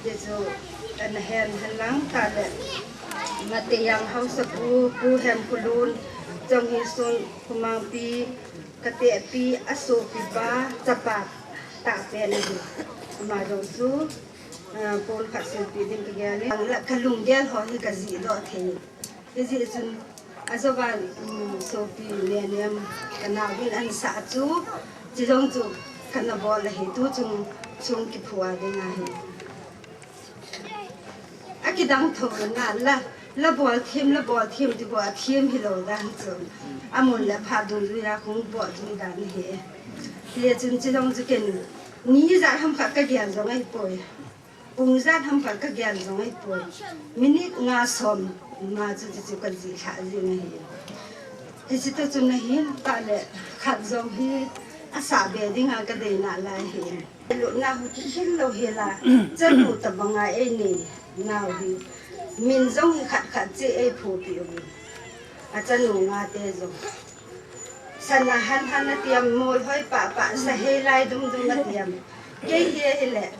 để rồi anh hẹn hắn lắng ta lệ mà tiền yang hao sập u hem kulun trong hi sun kumang pi kate pi aso pi ba chapa ta pen ni mà rồi su pol khát sinh pi din cái này là kalung gen ho hi cái gì đó thế cái gì chun azoban so pi leniam kana bin an sa chu chỉ dong chu kana bol là hi tu chung ki phua de nga hi akidang tho na la bol thêm thì bol thêm hi lo dan chu amon la pha du ra khung bo chu dan hi thì chun chỉ dong chu ken ni za ham kha ka gyan zong ai poi ung za ham kha ka gyan zong ai poi minute nga som mà chú cần gì khá gì này thì chỉ tôi chun này ta lệ khát dòng hi asa về đi ngang cái đấy nã lại hi lúc nào cũng hết lâu hi là chân một tập bằng ngày ấy nè nào thì mình dòng hi khát chị ấy phù biểu chân nụ ngã tê rồi sanh là han là tiêm môi hơi bả sa hay lại đúng là tiêm cái hi lệ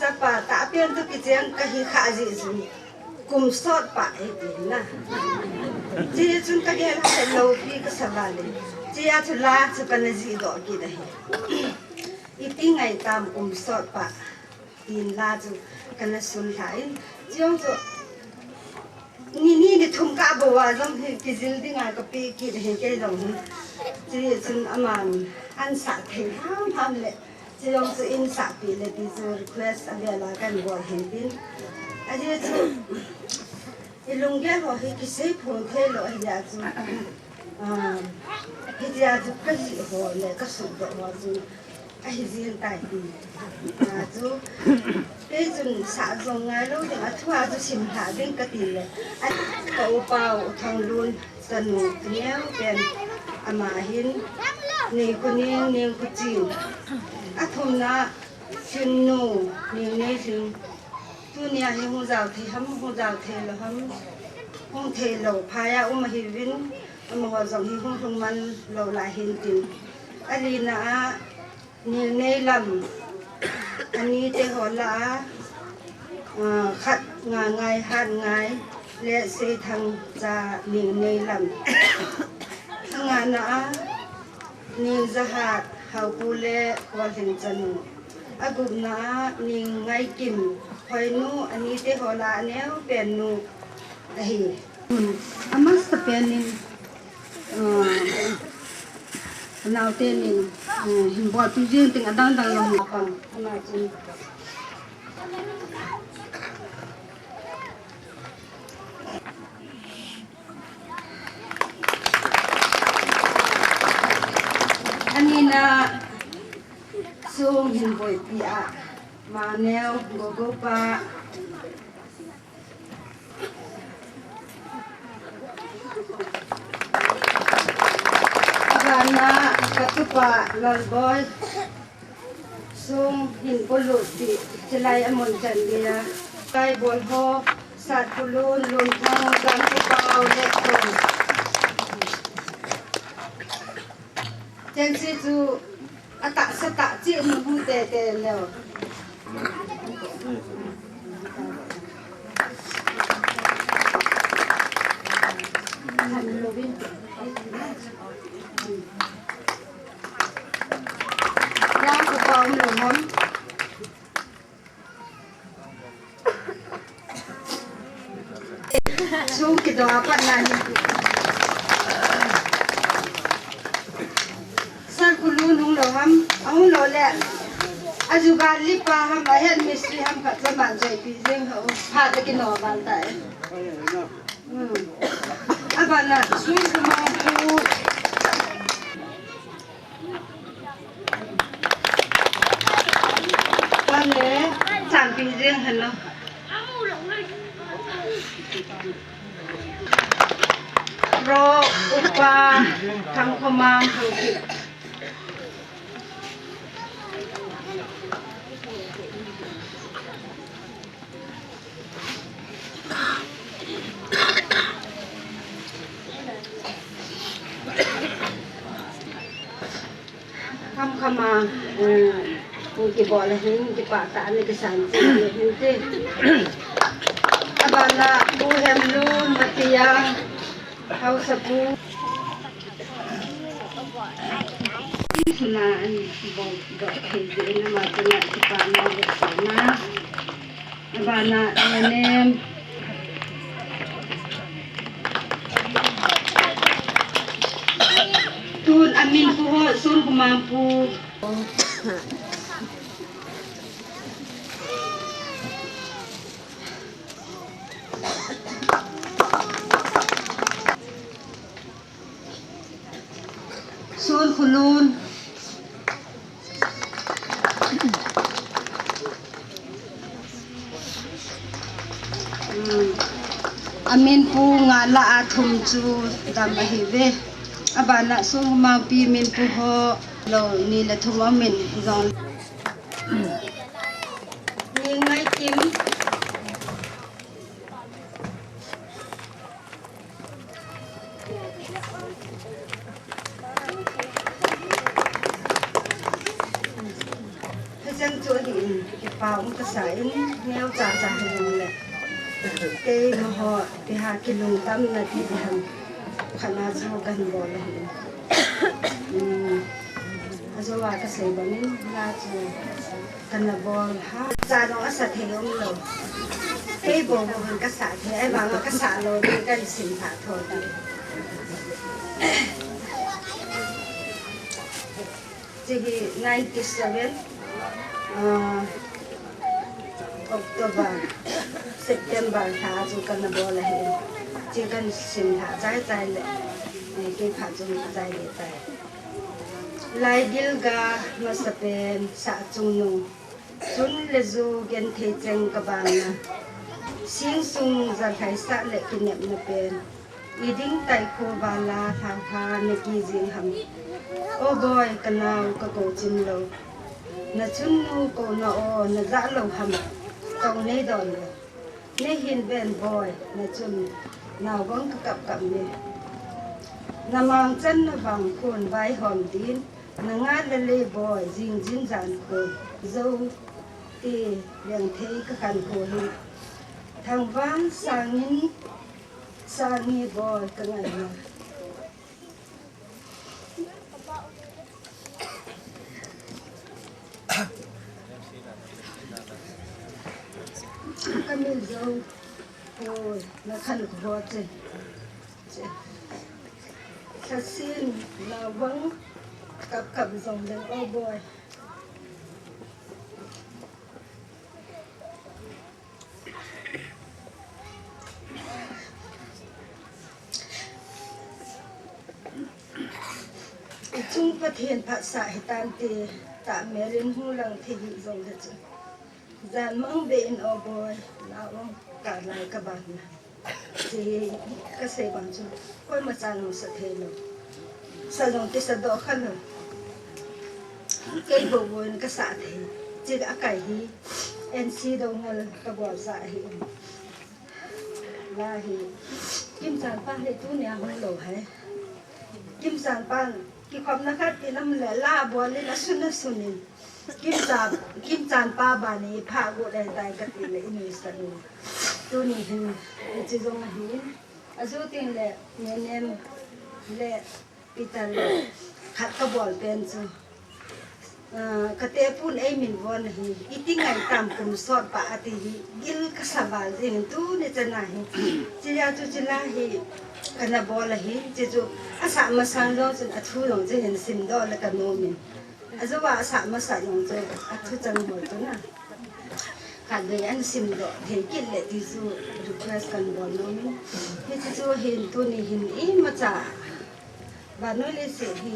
cha bả tạ biên tôi cái chuyện cái khá gì rồi cùng sót bại đến na chỉ chúng ta nghe là lâu phi cái sao vậy chỉ à chúng la chúng ta gì đó kia đấy ít ngày tam cùng sót bại tin la chúng cái là xuân thái chỉ ông cho ni thùng cá bò à giống cái gì đi ngày cái pi kia đấy cái giống chỉ chúng aman ăn sạch thì ham lệ chỉ ông cho in sạch pi lệ thì cho request anh là cái gọi hiện tin anh ấy chú ilung ghé họ hi cái xếp hồn thế lo hi ra chú hi ra chú cái gì họ này cái sụp độ họ chú ai riêng tại đi chú cái chú xả dòng ngay lúc thì thua chú xìm hạ đến cái tiền này anh cậu bao thằng luôn sân nụ kéo bên mà hin nè con nè con chín thôn na chuyên nô nè chuyên tu nia hi hong zao thì hong zao thì là hong thì lẩu phaya hi vin ho zong hi hong man lẩu lại hin tin ali na ni nei lam ani te ho la khát ngai han ngai le se thang cha ni nei lam nga na ni zahat hau pule wal hin chanu agum na ni ngai kim khoi nu ani te hola neu pen nu ahi amas ta penin nào tên ni hình bò tu riêng tình đang lòng bằng mà chỉ anh na sung hình bồi pia mà neo gogo pa agana katupa lalboy sung hin polo ti silay amon chan dia kai bol ho sat pulun lun thang gan tupaw lekon chen si chu ata sa ta chi nu hu te leo yang ko pa mo mom so ki do apa na ni sa kulun hong lo ham ang lo le ajuban lipa ham ahen mystery ham ka zaman jai pi jeng ho pha ta ki no ban tai abana sui kuma pu ban le chan pi jeng han lo ro upa thang khomang thang ki khama cái bò là hình cái bạc tạ này cái sản gì này hình thế bạn là bu hem lu matia hau sapu là anh bò đọt thì dễ nó mà tôi lại cái bạn nào được sản bạn là anh em tuôn amin pu ho sun kumampu sun khulun amin pu ngala athum chu damahive abana sung ma pi min pu ho lo ni la thum amin zon ni ngai kim dân chỗ thì cái bao cái sải neo chả chả hình này cái mà họ cái hà cái lồng tâm là thì hàng khả năng cho gần bò là hình cho vào cái sợi bánh là cho gần là bò ha cha nó sạch thì ông lâu cái bò bò hình cái sải thì ai bảo là cái sải rồi thì cái sinh thả thôi thì 97 October, September thả cho cần bò là hiện chỉ cần xin thả trái lệ cái thả cho trái lệ trái lại dilga mà sapen sa Tuinom chun lezu gen thế cheng kabana sing sung za thai sa lệ cái niệm na pen iding tai ko bala thang tha ne ki jing ham oh boy kanao ka ko chim lo na chun nu ko na o na za lo ham tong nei don ne hin ben boy na chun nào vong ka kap ne na mang chân na bang khun vai hom din na nga le boy jing jin jan ko zo ti leng thei ka kan ko hi thang van sang ni boy ka ngai na kami dâu ôi nó khăn của họ chứ thật xin là vẫn cặp dòng đến ô boy chung phát hiện phát xạ tan tì tạ mẹ lên hu lăng thì bị dòng thật chứ dàn mong bên ô boy là ông cả lại các bạn thì cái xe bằng chung coi mà cha nó sẽ thế rồi sao dòng cái sao đó khăn rồi cái bộ vườn cái xạ thế chỉ đã cải đi NC đâu mà cái bỏ dạ thì là thì kim sản pan thì tu nhà không lâu hết kim sản pan cái con nó khác thì nó lại la buồn lên là sunin kim chan pa ba ni pha go dai dai ka ti le ni sa ni tu ni hin chi zong hi azu tin le nem le pital khat ka bol pen chu ka te pun ai min won hi iting ai tam kum sot pa ati gil ka sabal jing tu ni chana hi chi ya chu chi la hi kana bol hi chi chu asa ma sang lo chen athu lo je hin sim do la ka no min azu wa sa ma sa yong je athu chang mo tu na kan de an sim do the kil le ti zu request kan bol no min hi chi chu hin tu ni hin I ma cha ba no le se hi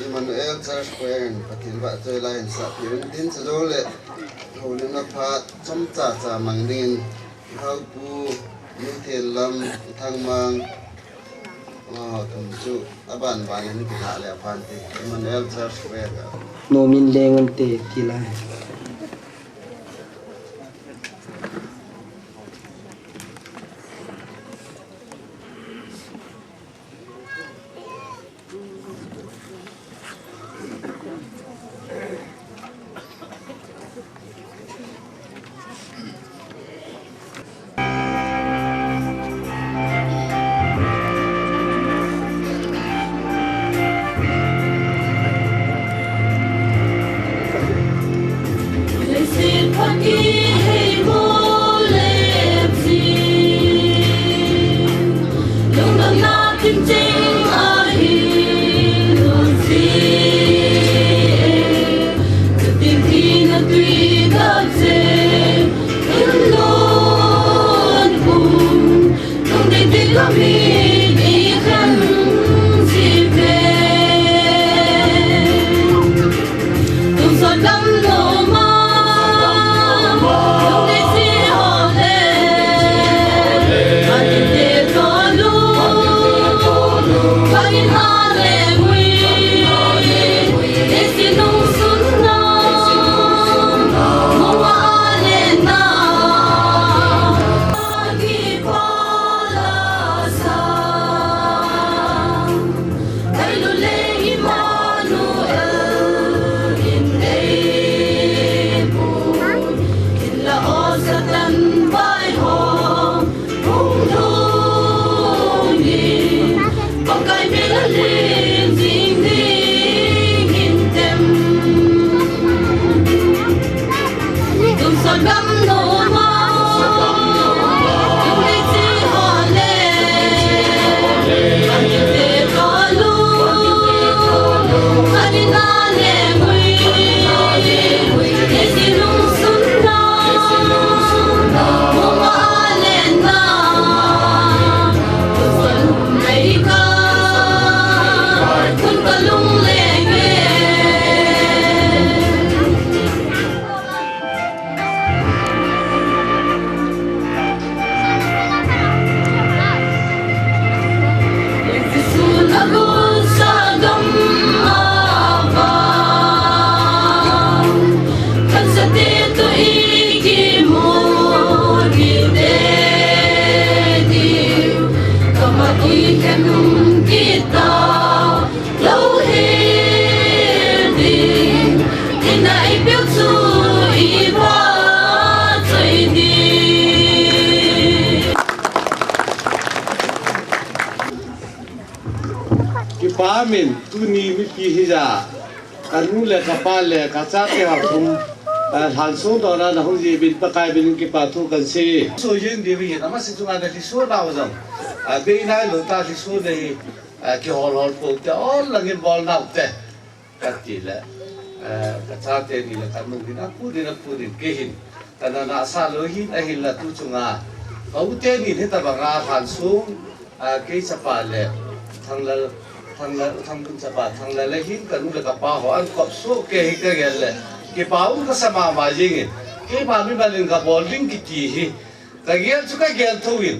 Emmanuel Church Queen patin ba chơi lại sa pirin tin sa do le holin na phat chom cha mang ding hau pu ni thel lam thang mang thum chu aban ban ni ki tha le phan ti Emmanuel Church Queen no min lengon te kila kỳ hi ra cái nu lệ cái pa lệ cái cha cái học thùng hàn xuống đó là không gì bên bắc cái bên cái pa thu cần si số riêng đi vì nó mà sử dụng là thì số nào rồi bên này lối ta thì số này cái hòn phụ cho là cái ball nào thế cái gì là cái cha thế này là cái nông đi nó phụ đi cái hình cái nó xa lối hin ai hình là tu chung ông thế này thế ta bằng hàn xuống cái sapa lệ thằng cũng sapa thằng là lấy hin cái nu là cái pa họ ăn cọp số cái lệ cái pa cũng có sama mà gì cái mà mình lên cái bowling cái gì cái game chú cái game thôi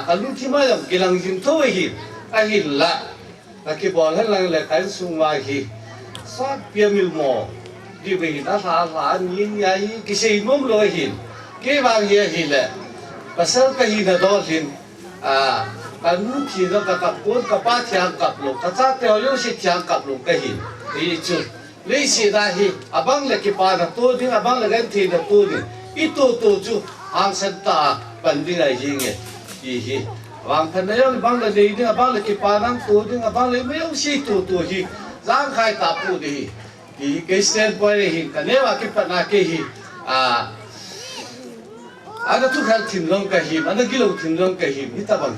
cái lúc thì mà cái lăng dính thôi cái là cái ball là cái sung mai sát bia mil mò đi về nó thả nhìn nhảy cái gì mông rồi cái vàng gì là và sau cái là đó cái lúc thì nó cái cặp cuốn cặp ba thiang cặp lục cái sát theo yếu sĩ thiang cặp lục cái thì chú lấy sĩ ra abang là cái pa là tôi thì abang là cái thì là tôi thì ít tôi chú hàng sân ta bản đi này gì vàng thân này abang là gì thì abang là cái pa năng tôi thì abang là mấy ông sĩ tôi thì giang khai tạp phụ thì cái standpoint này cái này là cái phần nào cái anh đã thu hẹp thìn long cái anh đã ghi lâu thìn long cái ít ta bằng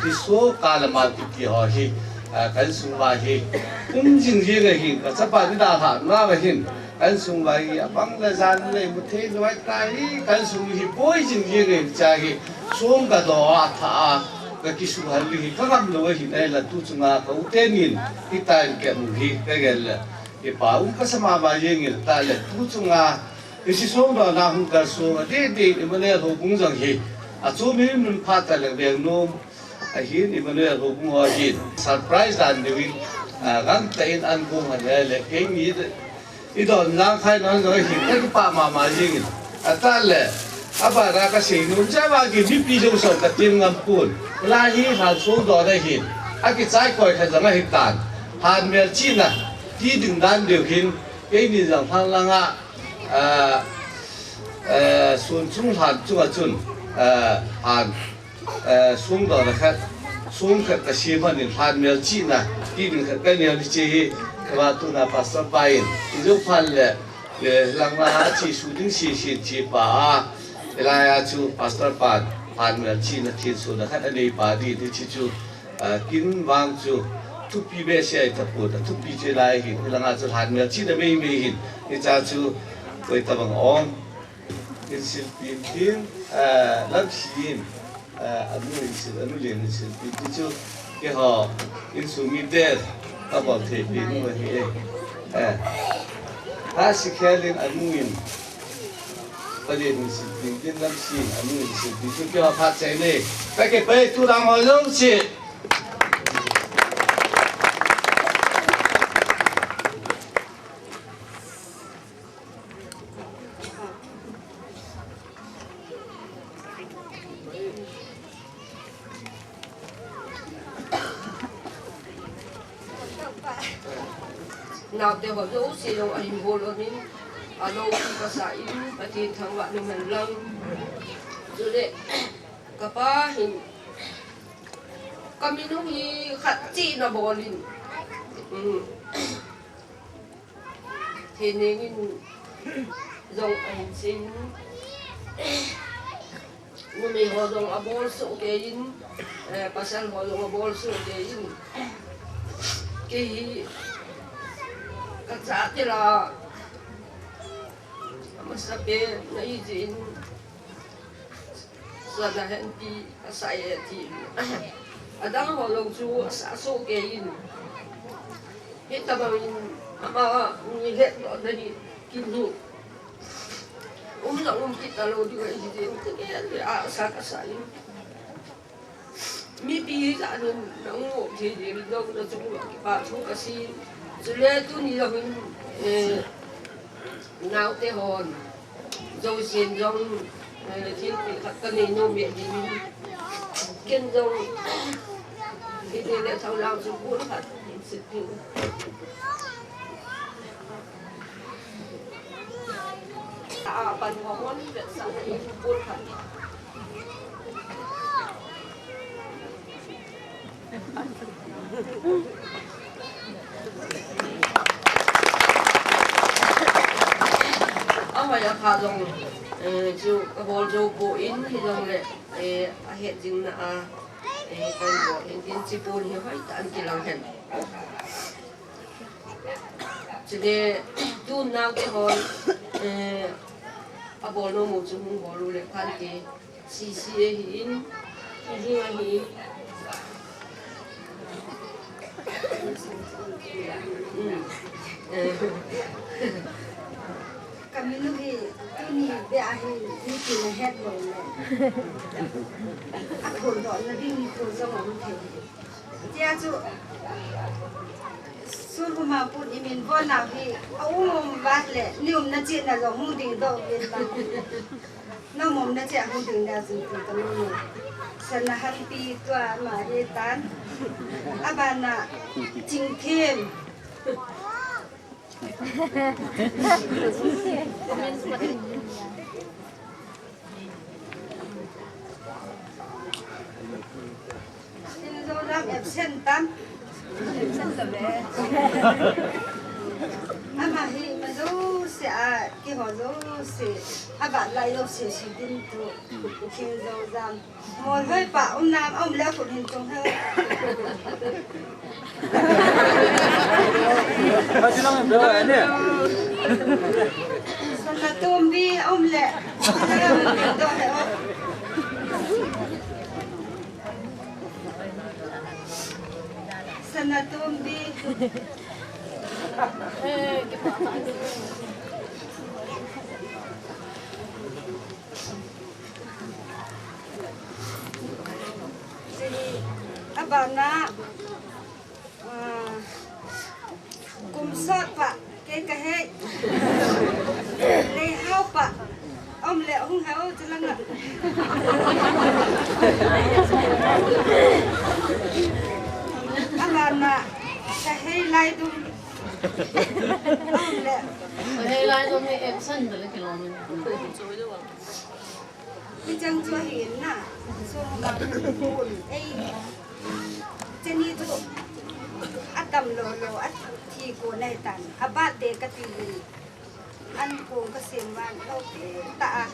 thì số cả là mà cái họ cái sung vai chính gì cái sắp phải đi đào hẳn mà cái sung vai bằng là gian này một thế rồi cái sung bôi chính gì cái chạy xuống cái đó thà cái sung hành lý các làm đồ này là tu chung có tên nhìn cái tay cái mùng cái là cái bảo cái sao mà gì ta là tu chung cái xuống đó nào không có xuống đi mà này hồ cũng rằng chỗ mình phát tại là việc nôm thì mà này hồ cũng hoa surprise đàn điều gắn tay ăn cũng là cái gì đó đòn lang khai nói rồi cái pa mà gì ta là apa ra cái gì nó sẽ vào cái bị trong sổ cái tiền ngầm cuốn là hàn xuống đó đây cái trái coi cái rằng là tàn hàn miền Chín đi đừng đan điều khiển cái gì rằng thằng lang xuân trung hàn chung hàn xuống đó là khác xuống cái gì mà nên hàn miền Chín đi đừng cái này thì chỉ và tu na pastor bain itu phan le lang la chi su ding si pa la chu pastor pan me chi na thi su na khat ani pa di chi chu kin wang chu tu pi be se ta pu ta tu pi che lai hi lang chu han me chi na me hi ni cha chu koi ta bang ong in sil pin tin lam sin anu le ni sil pin chu ke ho in su mi de ta bảo thể biến mà hệ Ahsi khéo anh muốn bây giờ mình sẽ tìm đến làm gì anh muốn sẽ tìm đến cái phát triển này cái bây tu đang hỏi giống gì nào để họ dấu xí đâu anh vô luôn nín ở đâu cũng có sải và thì thằng bạn mình lăng rồi đấy các ba hình các mình không đi khát chi nó bỏ lên thì nên dòng anh xin nhưng mà họ dòng ở bol số cái in pasal họ dòng ở bol số cái in cái Kata tila masabi na izin sa dahan di asaya di adang holong su asaso gain kita bangin ama nilet do dari kini umlang kita lo juga izin kaya asa kasain mi pi za nun nang thì do do chung lo ki pa chu kasi Sule tu ni là mình ngáo tê hòn dầu xiên dòng thiên vị các cái này nô miệng thì mình kiên dòng thì đây là thằng làm cho cuốn thật sự phần món việc sản xuất cuốn thật phải là khá giống chú cái bol chú bộ in thì giống lệ hết dính là cái bộ in tin chỉ bol thì phải tận kỳ lang hết chỉ để tu nào cái bol à bol nó một chút không bol lệ khăn cái xì in thì hi kami nuhi ini be ahi ni kina head bol le aku do na ding ni ko sama muthe dia chu sur ma pun imin bon na hi au bat le nium na chi na lo mu ding do be ta na mom na cha hu ding da zu tu ta no sana han pi twa ma re tan abana jing thêm xin dâu làm em sen tắm mà hi mà dâu sẽ cái họ dâu sẽ bạn lại dâu sẽ tin tu xin dâu làm một hơi bảo ông nam ông leo phụ hình trong hơi Sana tumbi om le. Sana tumbi. Abana cùng sót pak cái hệ lấy hao pak ông lẹ không hao cho lăng ạ abana cái hệ lai đun ông lẹ hệ lai đun hay em sân rồi cái lon đi chăng cho hiền nè xong gặp buồn ấy trên đi tụ tầm lô thì cô này tàn bát để cái gì ăn cùng cái xem van đâu ta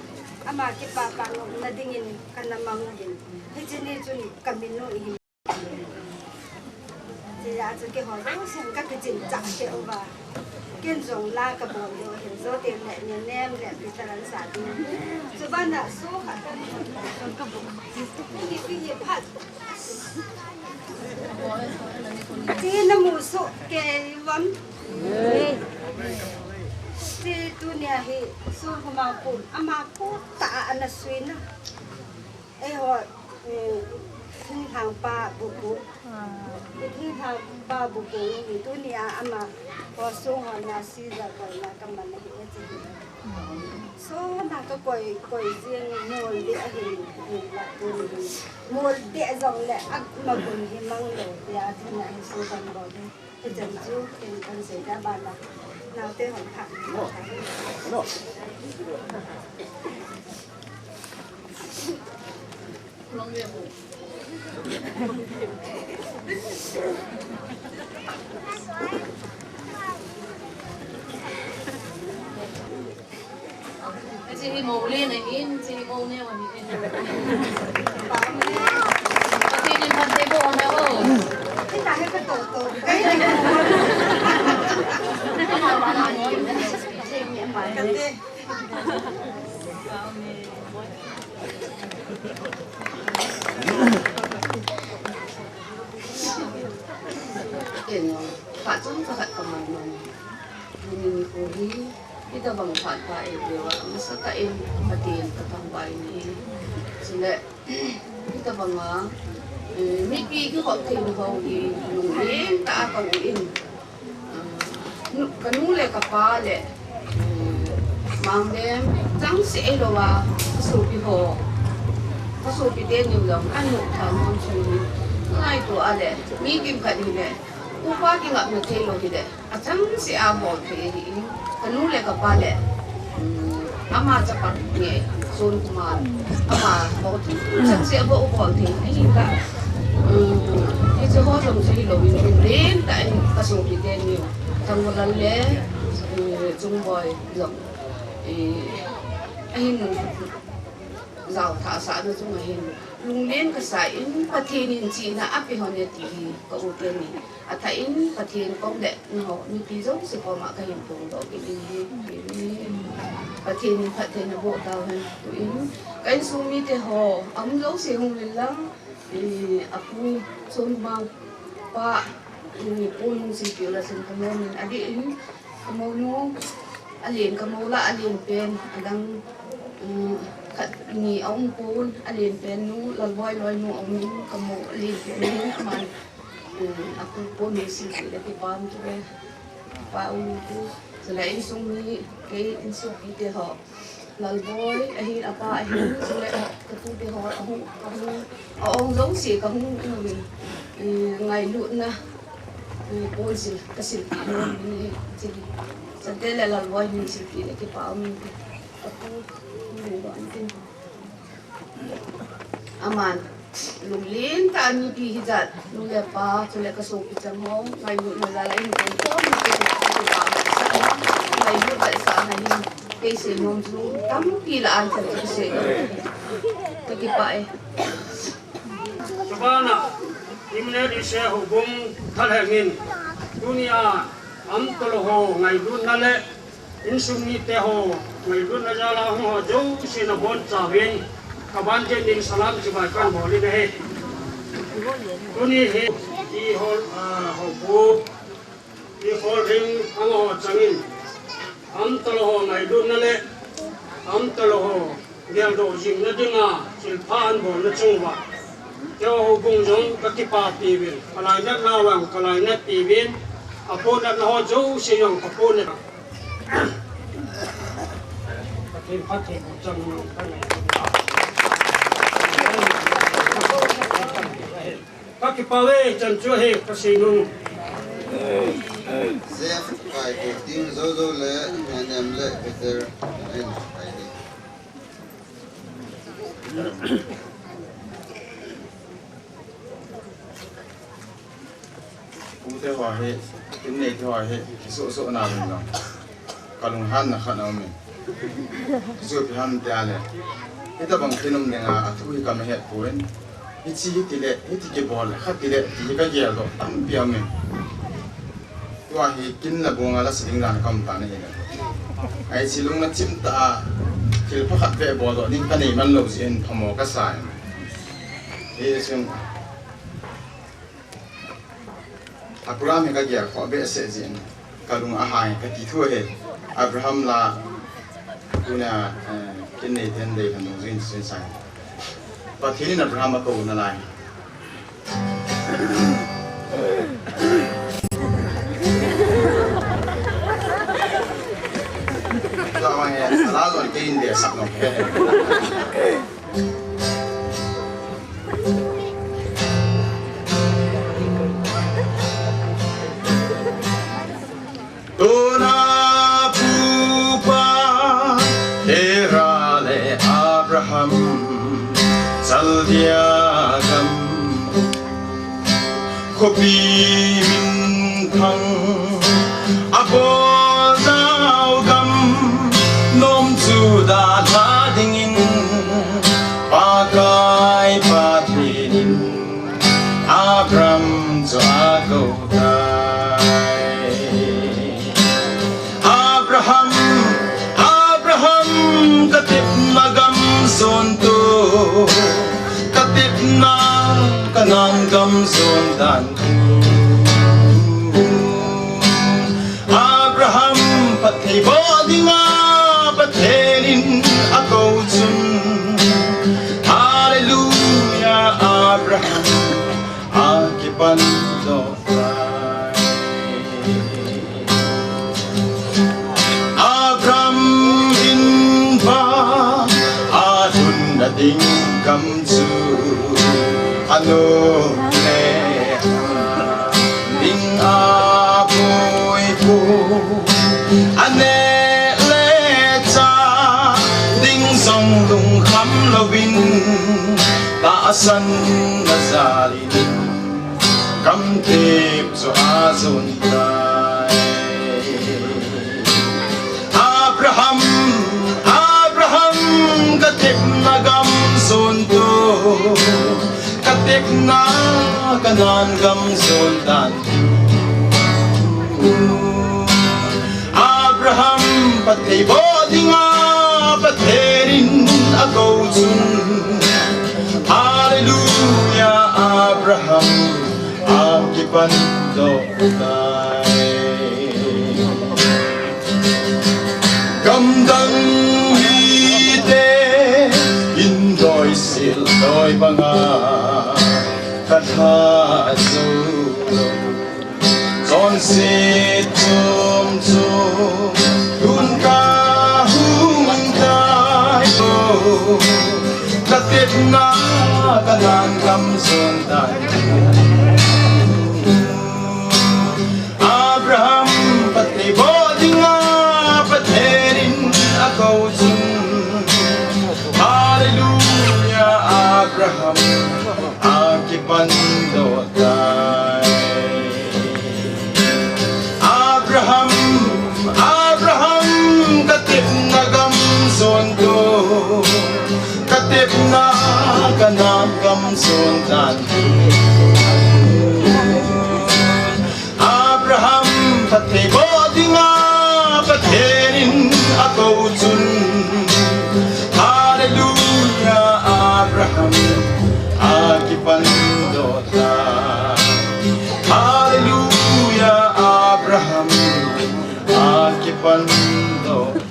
mà cái bà nó là dingin cái nằm mang dingin thế cho nên chúng cầm mình nuôi hình thì là cho cái họ rất xem các cái chuyện chẳng cái ông bà kiên rồng la cái bồn rồi hiện giờ tiền lại nhân em lại bị ta đánh sản rồi ban đã số cả cái bồn cái gì phát chị nó mua số cái vấn chị tu nhà hi số không mau cùn ama cú tạ anh là xuyên á ấy họ thiên hàng ba bù cú thiên hàng ba bù cú thì tu nhà ama có số họ nhà xí ra coi là cầm mình hiện chị số là cái quầy riêng mua địa hình là mua địa dòng lệ ăn mà cũng thì mang đồ thì thì này số còn bỏ đi thì chẳng chú thì con sẽ ra bàn là nào tên hỏi thẳng chị màu lên này in chị màu neo mà chị nên phân tế bộ nào ơi cái nào hay cái tổ cái này cái nào bạn nói xem nhẹ máy cái tiền phạt chúng ta phải cầm mình cố đi kita bang phạt phải điều masa kain patin katang bay ni sila kita bang maybe cứ gọi tiền vào thì nung đến ta còn in kanung le kapa le mang dem trắng sẽ rồi à số bị hồ số bị đen nhiều lắm ăn một tháng mong chú ngay tụ à le mi kim phải đi le upa ki ngap na thelo ki de trắng sẽ à bỏ thì kanung le kapa le ama chapat nge son kumar ama bỏ trắng sẽ bỏ thì anh ta cái chỗ họ trồng gì lối đến tại cái số bị đen nhiều thằng một lần lẽ trung bòi rộng hin giàu thả xã được chung hin lung liên cái sai in phát thiên in chỉ là áp bị hòn thì có ưu tiên này thấy in phát thiên công đệ họ như tí giống sẽ có mà cái hiện tượng đó cái phát thiên là bộ tàu hơn tụi in cái số mi thì họ ấm dấu sẽ hùng lên lắm thì aku son mau pa ini pun si kira sen kamu adi ini kamu nu alien kamu la alien pen adang ni ông pun alien pen nu lalwai loi nu ông nu kamu alien pen nu aman aku pun si kira di pam tu pa tu selain sumi ke insuk kita ho lalboy ahin apa ahin selain ketu di ho ông giống gì kamu ngày luôn na pun sil kasil nun ni jadi santai la boy ni sil ki ke pa mi aku ni do antin aman lumlin ta ni pi hijat nu le pa tu le ka so pi chang ho ngày luôn na la lai ni ko ni ke pa ngày luôn ba sa na ni ke se nom zu tam pi la an ta se ke pa Sabana imne di se hubung thalengin dunia am toloho ngai dun nale insumni te ho ngai dun na jala ho jo sina bon chawin kaban je ning salam chibai kan boli ne he duni he i hol ho bu i hol ring ang ho changin am toloho ngai dun nale am toloho dial do jing na dinga silphan bol na chungwa cho bung giống các cái pa tibin kalai nát nawang kalai nát tibin apon nát na ho jo siyong apon nát patin patin chang các cái pa we chan chu he kasinung Zef kai ko ting zo le anem le better en ID. Ute hoa he, inne te hoa he, so na mình rồi, kalung han na khana mình, so pi han te ale, ita bang kinum denga athui kam he poen, ichi tile, iti ke bol, khat tile, ti ka gel do, tam pi ame, hoa he kin la bonga la sing ran kam ta ne he, ai silung na chim ta, kil pa khat ve bol do, ning ka nei man lo zin phamo ka sai, he sing Abraham ka gya ko be se jin kalung a hai ka ti thu he Abraham la kuna kin nei ten dei kan zin sin sai pa thinin Abraham ko na lai so ma he ala lo ke in de sak no he Tuna pupa herale Abraham saldiagam khopi min thang apol gam nom chu da la dingin pakai pathinin Abraham cho ago Abraham katip magam sonto katip na kanang gam sondan Abraham patay bodi nga patenin ako chun Hallelujah Abraham akipando ding come to ano ne ding a boy po ane le cha ding song lung kham lovin ta san na zalin kam tip so azon Abraham kanan gam zon dan Abraham patay bodinga paterin ako sun Hallelujah Abraham akipan dokay Gamdang hite indoy sildoy mga kathaso Son sit tum dun ka humantay Katip na kanan kam sundan Abraham patay boding nga paterin ako sun Hallelujah Abraham akipan dokay Abraham katip na gam songdo katip na kanang gam sundan Abraham patay boding nga paterin ako sun Hallelujah Abraham akipan dokay Hallelujah Abraham akipan dokay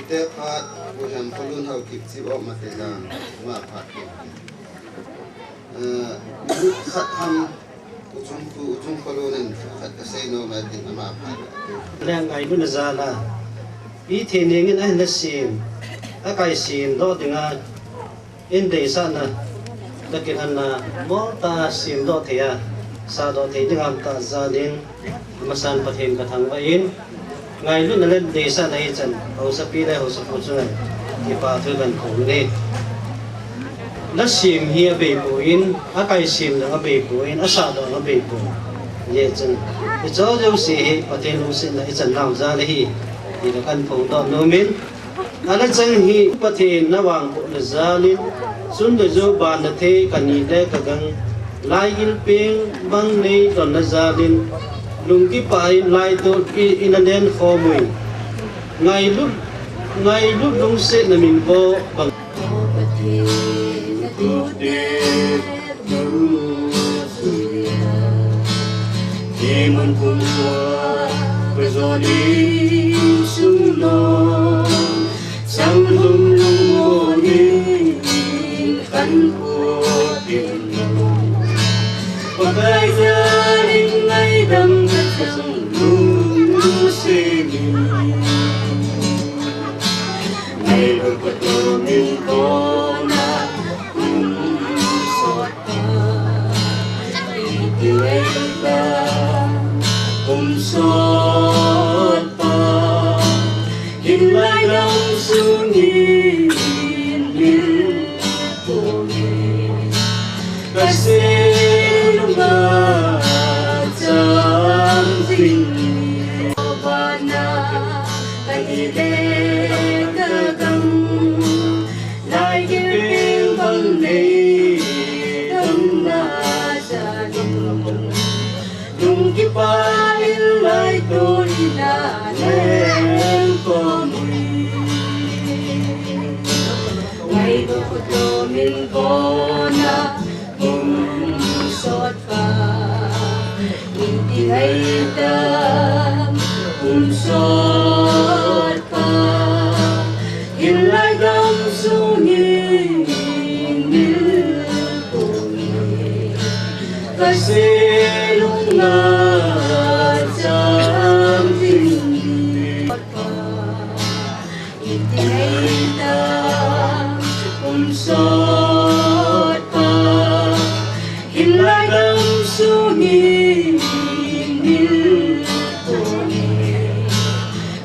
Ite phat buhan kulun hau kip si ok matezang ma phat ke khat ham ujung kulunin khat kasay no matin ma phat Lang ay nun zala I thiningin ay nasim akay sim do dinga inde sana lakin na mo ta sim do thea sa do the dingam ta zalin masan pathem kathang bain ngai lu nalen desa nai chan ho sa pi le ho sa pu chu ki pa thu ban khong ne la sim hi be puin akai sim da be puin asa do na be pu ye chan I cho jo si pathen lu sin na chan nam za le hi ni da kan phong do no min ala chang hi pathen na wang pu na zalin sun de jo ban na the kani de ka gang lai il ping bang nei don na zalin lung ki pai lai to in an den kho mui ngai lut lung se na min bo bang Imun kumwa bezoni suno sang lung moni kan khopi pakai jaring ngai dam sang lung seni ngai berpetu min kona sota itiweka sot pa hinlay lang sungin min tumi kasi lumat sang tingin bana kanide kagang lai gilping bang nei dang na jalim nung kipail lai tôi đã lên có mùi ngày tôi có mình có na cùng sót pha mình đi hay ta cùng sót pha in lại đam xuống nhìn như tôi và sẽ lúc nào chẳng tình itihaita sot pa hinlay lang sungin min tuni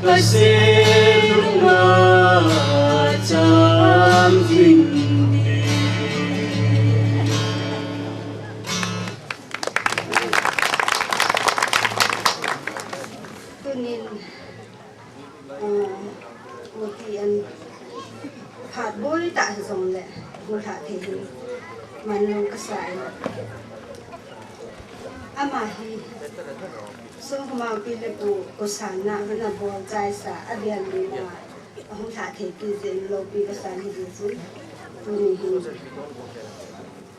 kasi lumat chẳng tình Tuinom lệ hung thả thì mình luôn cái sai ama hi so homa pilepu kosana bena bo jaisa abian lina hung thả thì ki zen lo pi kasan hi zu tu ni hi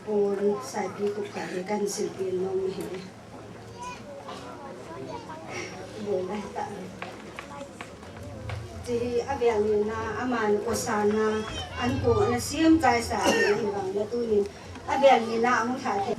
on sai pi ku ka he kan sil pi no mi he bo la ta thì abian lina aman kosana an ko na siam jaisa hi wang la tu ni abian lina hung thả thì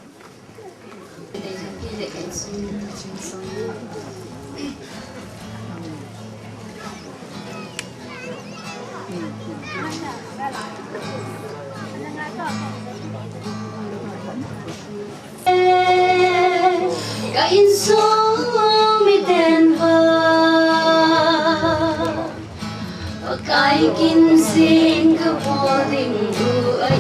Cả in số mi tên cái kinh sinh cứ vô tình du ấy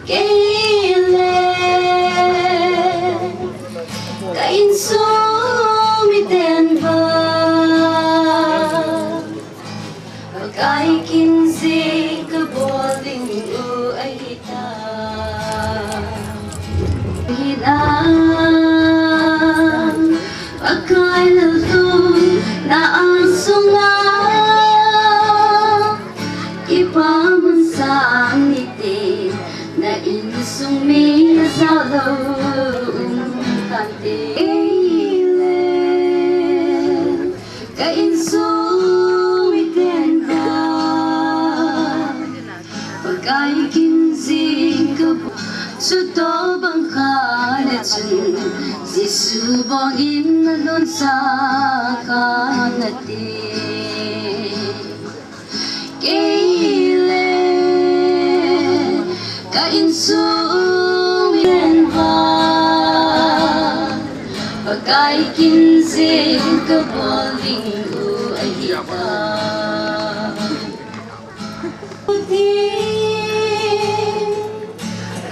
cái lên cái in số mi tên cái kinh sinh cứ vô tình du ấy ta hilang pakai lalu na sunga ipam sang niti na insung mi zalo kante ka insung miten ba pakai kinzing ka suto bang khaletun Sisu bangin nun sa kanati Keile ka insung yenva Pagkai kinzing ka boling u ahita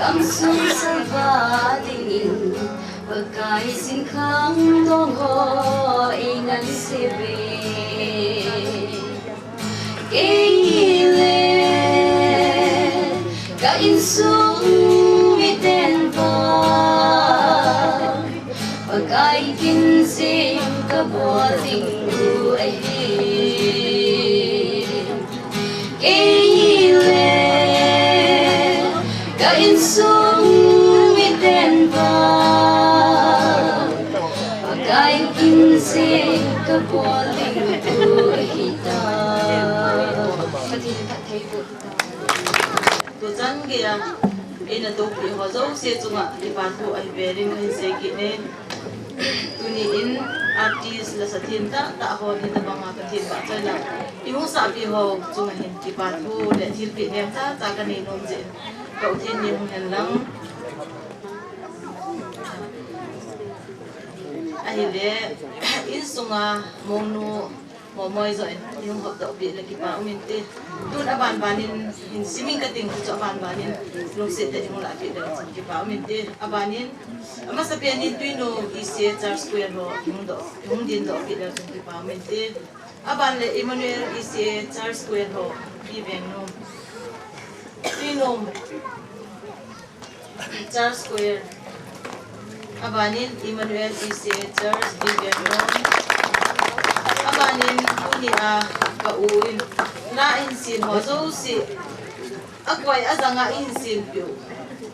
Kamsung sa badingin Pagkai singkang tongho ingan sibe Keile ka insung miten pa Pagkai kinsing ka boling u ay Keile ka insung miten pa Pagkai kinsing ka boling u hita Pati tak thấy được tu chân kia ina tu pi ho zo se chunga ti pa tu ai verin ai se ki ne tu ni in artist la sathin ta ho ni ta banga ka thin ba chala i hu sa pi ho chunga hin ti pa tu le thil pi nem ta ka ni nom je ka thin ni hung hen lang ai le in sunga monu moi rồi yung hộp đậu bị là kịp bảo mình tê tôi đã bàn in simin cái tình cho bàn in lúc sẽ để yung lại bị là kịp bảo mình tê bàn in mà sa pian in Tuinom isi Charles Square ho yung din đậu bị là kịp bảo mình tê bàn le Emmanuel isi Charles Square ho đi về nom Tuinom Charles Square bàn in Emmanuel isi Charles đi về nom Abanin kunia kauin na insin ho zo si akwai azanga insin piu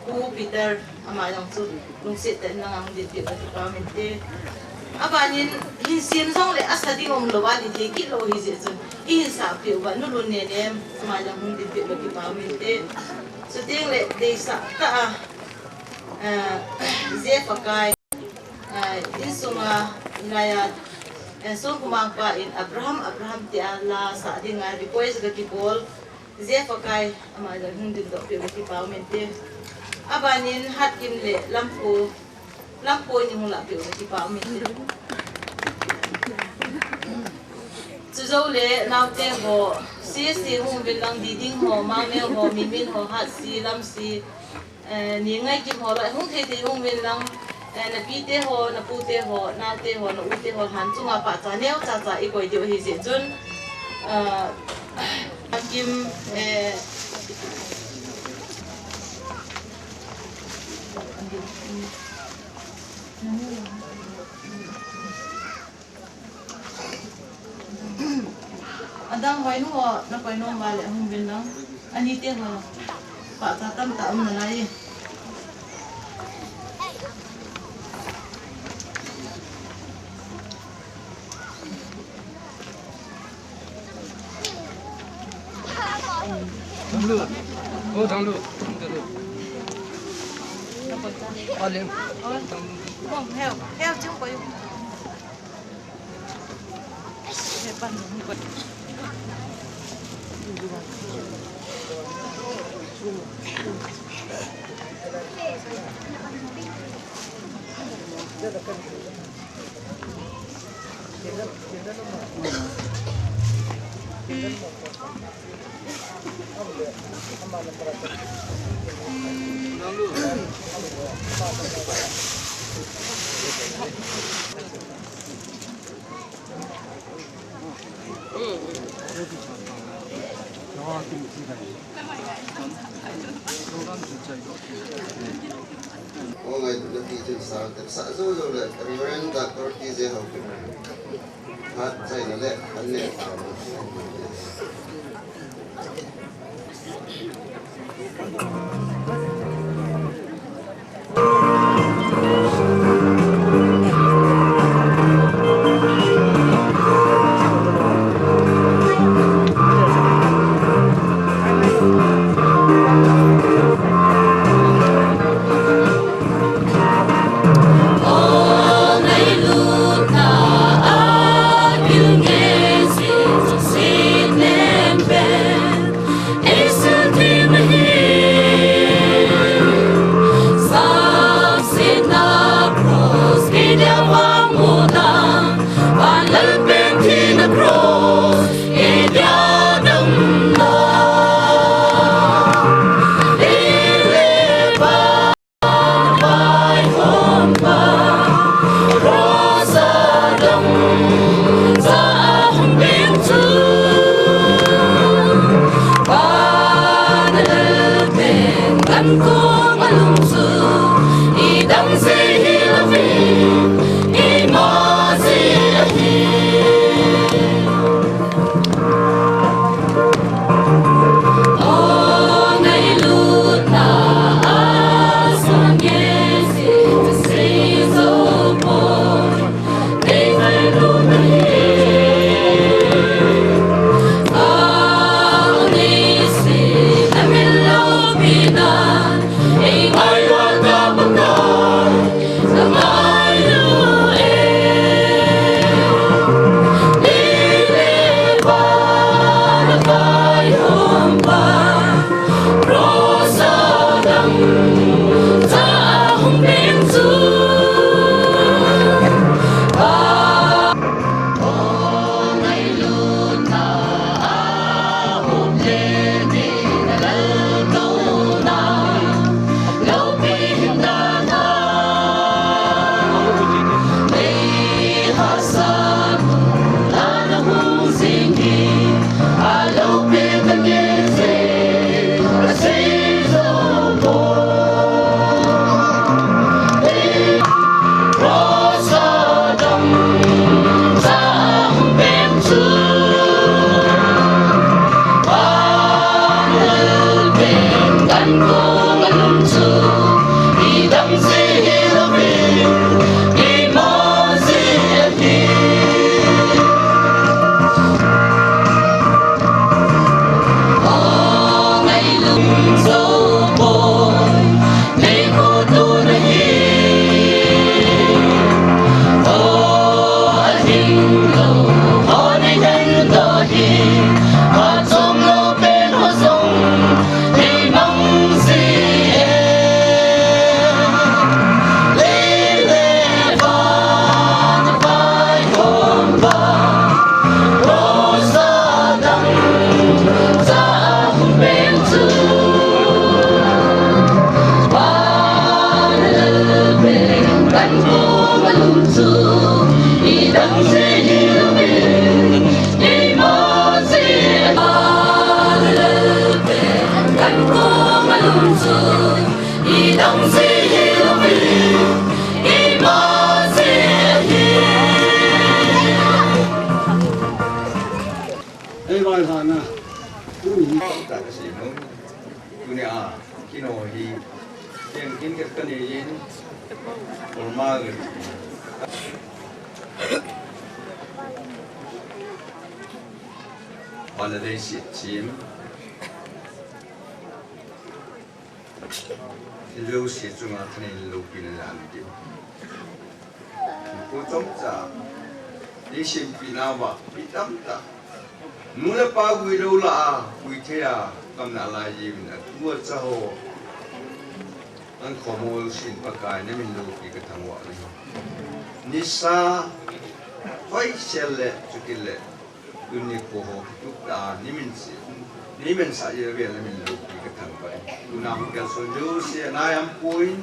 ku Peter ama yang su lung sit ten nang di ti pa mente abanin insin zong le asadi ngom lo wa di ti ki lo hi je chu in sa piu ba nu lu ne ne ama yang hung di ti pa mente so teng le de sa ta ze pakai insuma inaya so kumang pa in Abraham ti ala sa dinga request ga kipol ze pakai ama la hindi do pe ki pa mente abanin hat kim le lampo ni hula pe ki pa mente zo le naw te ho si hung bilang diding ho ma me ho mimin ho hat si lam si ni ngai kim ho la hung the hung bilang na pi te ho na pu te ho na te ho na u te ho han chunga pa cha neo cha cha i koi dio hi je chun nang vai nu na koi no ma le hum bin nang ani te ho pa ta tam ta na lai thằng lửa ô thằng lửa lên không heo heo chứ không có heo pan không có Ô ngày được thì chừng sao tập xã dỗ rồi lại riêng đặt tôi đi dễ học hát chạy nó lại ăn nhẹ ta cái gì nữa tu nè khi nào thì tiền kiếm cái này gì còn mà rồi hoàn là đây xịt chìm thì lâu xịt chúng ta thấy lâu bị nó làm gì cô trông cha đi xem bị nào vậy bị đâm ta nụ là ba quỳ đâu là quỳ thế à cầm nã lại gì mình tua cha hồ anh khó mua xin bạc cái nên mình đâu bị cái thằng vợ này nisa phải xem lệ chút cái lệ đừng nhớ cô hồ chút ta ni mình sai giờ về là mình đâu bị cái thằng vậy đừng làm cái số dấu xe này em quên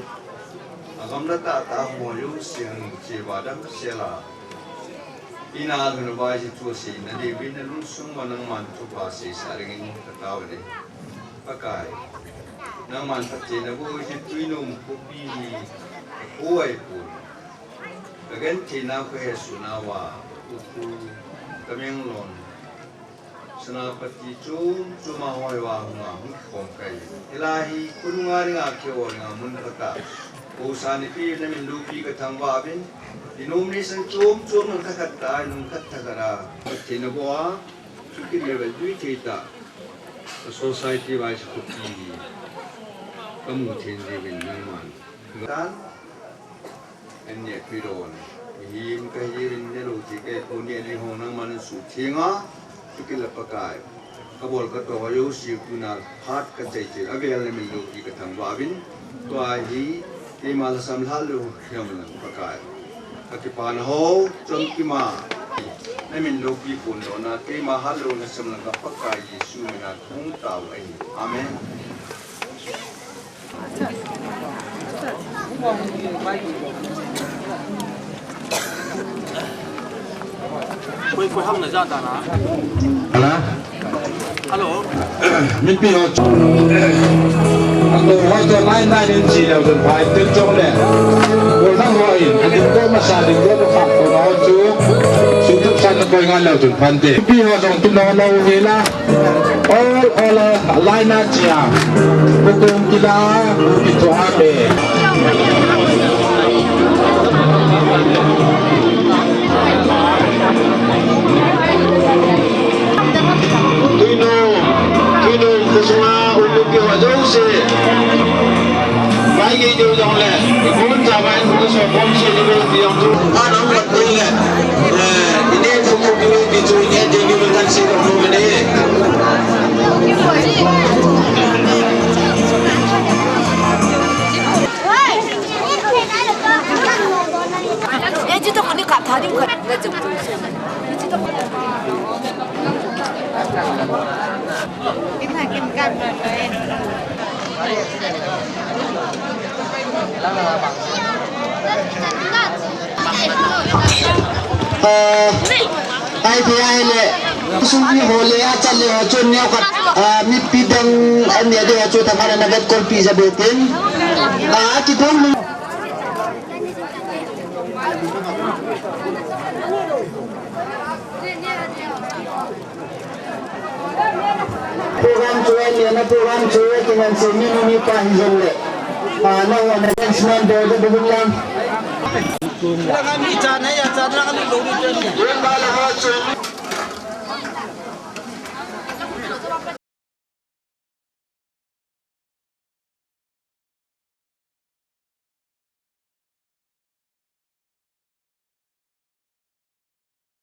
cầm nó ta mua dấu xe chỉ vào đó xe là ina thun vai si chu si na de bin lu sung ma nang man chu pa si sa ring in ta taw de pakai nang man ta che na bu si tuinom khopi oi pu again thi na ko he su na wa ku kameng lon sana pati chu ma hoi wa nga hu khom kai ilahi kununga ringa kyo ringa mun ta o sa ni pi na min lu pi ka thang wa bin denomination chom nang khat ta nang khat thagara thina boa chukki level dui theta society wise khopi kamu thin de bin nang man dan en ye piron him ka hirin ne lo ti ke ko ne ni ho nang man su thinga chukki la pakai kabol ka to yo si kuna phat ka chei che avel ne min lo ki ka thang wa bin to hi ke mal sam la lu hyam lang pakai akipan ho chom ki ma ai min lo pi pun do na te ma halo na sam la ka ka yesu na thung taw ai amen Quay hông là ra ta nào? Alo. Mình bị họ tôi cho lại này đến chỉ là được phải tiếng trong này rồi năng gọi anh đừng có mà xả đừng có phạm của nó chú chúng tôi sang nó coi ngang là chuẩn phản tế bị họ dòng tôi nó lâu về là là lại na chia vô cùng kỳ lạ bị cho ăn bề Tuinom kusuma uluk ke wajah se bayi jauh jauh le ikut zaman kusuma pomsi dulu yang tu ada orang boleh ini fuku dulu dicunya jadi bukan si kamu ini itu kan dekat tadi kan macam tu itu cái này kim canh rồi em ai thì ai lệ sung đi hồ lệ chân lệ chôn nhau cả mi pidang anh nhớ được cho thằng anh nãy con pizza bê tên chị thong program cuy ni program cuy dengan seni ni panjang le mana ada announcement do do bulan jangan bicara ya cara kan lu